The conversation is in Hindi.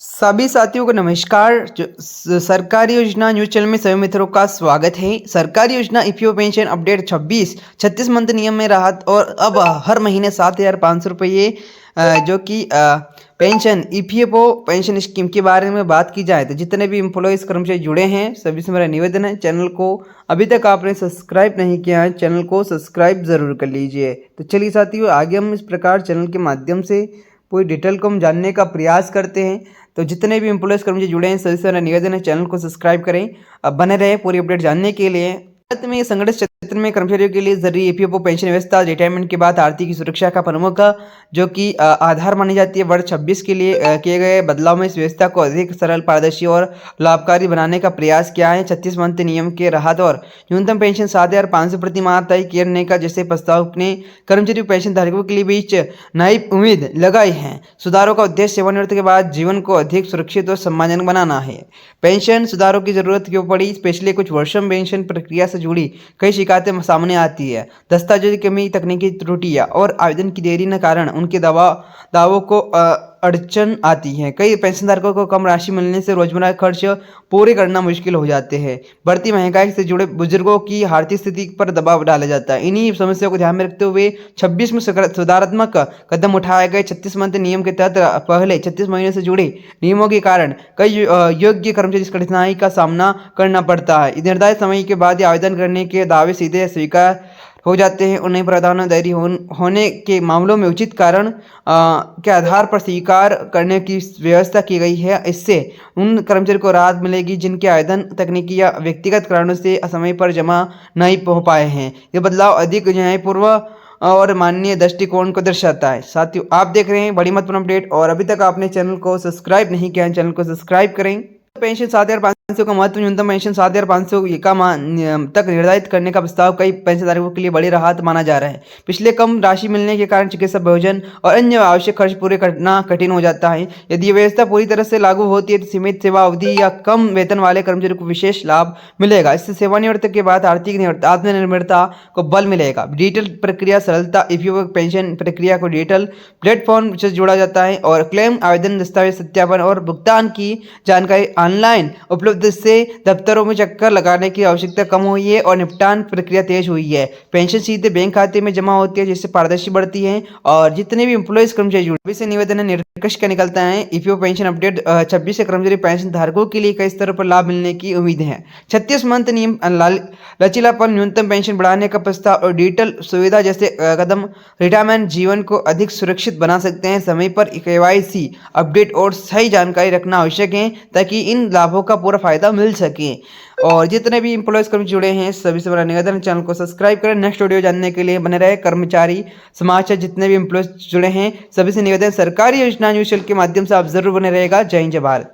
सभी साथियों को नमस्कार। सरकारी योजना न्यूज चैनल में सभी मित्रों का स्वागत है। सरकारी योजना ईपीएफ पेंशन अपडेट 36 मंथ नियम में राहत और अब हर महीने 7,500 रुपये जो कि पेंशन ईपीएफओ पेंशन स्कीम के बारे में बात की जाए तो जितने भी एम्प्लॉयज़ कर्मचारी जुड़े हैं सभी से मेरा निवेदन है, चैनल को अभी तक आपने सब्सक्राइब नहीं किया है, चैनल को सब्सक्राइब ज़रूर कर लीजिए। तो चलिए साथियों, आगे हम इस प्रकार चैनल के माध्यम से पूरी डिटेल को हम जानने का प्रयास करते हैं। तो जितने भी एम्प्लॉयज़ कर्मचारी जुड़े हैं सभी से मेरा निवेदन है, चैनल को सब्सक्राइब करें। अब बने रहे पूरी अपडेट जानने के लिए। भारत में संगठित क्षेत्र में कर्मचारियों के लिए जरूरी ईपीएफओ पेंशन व्यवस्था रिटायरमेंट के बाद आर्थिक सुरक्षा का प्रमुख जो कि आधार मानी जाती है। वर्ष 26 के लिए किए गए बदलाव में इस व्यवस्था को अधिक सरल, पारदर्शी और लाभकारी बनाने का प्रयास किया है। 36 मंथ नियम के राहत और न्यूनतम पेंशन 7,500 प्रति माह तय करने का जैसे प्रस्ताव ने कर्मचारी पेंशन धारकों के लिए बीच नई उम्मीद लगाई है। सुधारों का उद्देश्य सेवानिवृत्ति के बाद जीवन को अधिक सुरक्षित और सम्मानजनक बनाना है। पेंशन सुधारों की जरूरत क्यों पड़ी? पिछले कुछ वर्षों में पेंशन प्रक्रिया से जुड़ी कई शिकायतें सामने आती है। दस्तावेज की कमी, तकनीकी त्रुटियां और आवेदन की देरी के कारण उनके दावों को अड़चन आती है। कई पेंशनधारकों को कम राशि मिलने से रोजमर्रा खर्च पूरे करना मुश्किल हो जाते हैं। बढ़ती महंगाई से जुड़े बुजुर्गों की आर्थिक स्थिति पर दबाव डाला जाता है। इन्हीं समस्याओं को ध्यान में रखते हुए 26 में सुधारात्मक कदम उठाए गए। 36 मंथ नियम के तहत पहले 36 महीने से जुड़े नियमों के कारण कई योग्य कर्मचारी इस कठिनाई का सामना करना पड़ता है। निर्धारित समय के बाद आवेदन करने के दावे सीधे स्वीकार हो जाते हैं। उन्हें प्रावधान देरी होने के मामलों में उचित कारण के आधार पर स्वीकार करने की व्यवस्था की गई है। इससे उन कर्मचारियों को राहत मिलेगी जिनके आवेदन तकनीकी या व्यक्तिगत कारणों से समय पर जमा नहीं हो पाए हैं। ये बदलाव अधिक न्यायपूर्ण और माननीय दृष्टिकोण को दर्शाता है। साथियों, आप देख रहे हैं बड़ी महत्वपूर्ण अपडेट और अभी तक आपने चैनल को सब्सक्राइब नहीं किया है, चैनल को सब्सक्राइब करें। पेंशन 7,500 का महत्व, न्यूनतम पेंशन 7,500 का तक निर्धारित करने का प्रस्ताव कई पेंशनधारकों के लिए बड़ी राहत माना जा रहा है। पिछले कम राशि मिलने के कारण चिकित्सा, भोजन और अन्य आवश्यक खर्च पूरे करना कठिन हो जाता है। यदि यह व्यवस्था पूरी तरह से लागू होती है तो सीमित सेवा अवधि या कम वेतन वाले कर्मचारियों को विशेष लाभ मिलेगा। इससे सेवानिवृत्ति के बाद आर्थिक आत्मनिर्भरता को बल मिलेगा। डिजिटल प्रक्रिया सरलता, ईपीएफ पेंशन प्रक्रिया को डिजिटल प्लेटफॉर्म से जोड़ा जाता है और क्लेम, आवेदन, दस्तावेज सत्यापन और भुगतान की जानकारी ऑनलाइन उपलब्ध, से दफ्तरों में चक्कर लगाने की आवश्यकता कम हुई है और निपटान प्रक्रिया तेज हुई है। पेंशन सीधे बैंक खाते में जमा होती है जिससे पारदर्शी बढ़ती है और जितने भी एम्प्लॉयज कर्मचारी जुड़े से निवेदन है निष्कर्ष का निकलता है। ईपीएफ पेंशन अपडेट 26 से कर्मचारी पेंशन धारकों के लिए कई स्तरों पर लाभ मिलने की उम्मीद है। 36 मंथ नियम, लचीलापन, न्यूनतम पेंशन बढ़ाने का प्रस्ताव और डिजिटल सुविधा जैसे कदम रिटायरमेंट जीवन को अधिक सुरक्षित बना सकते हैं। समय पर केवाईसी अपडेट और सही जानकारी रखना आवश्यक है ताकि इन लाभों का पूरा फायदा मिल सके। और जितने भी एम्प्लॉयज कर्मचारी जुड़े हैं सभी से मेरा निवेदन, चैनल को सब्सक्राइब करें। नेक्स्ट वीडियो जानने के लिए बने रहे। कर्मचारी समाज से जितने भी एम्प्लॉयज जुड़े हैं सभी से निवेदन, सरकारी योजना न्यूज़ चैनल के माध्यम से आप जरूर बने रहेगा। जय हिंद, जय भारत।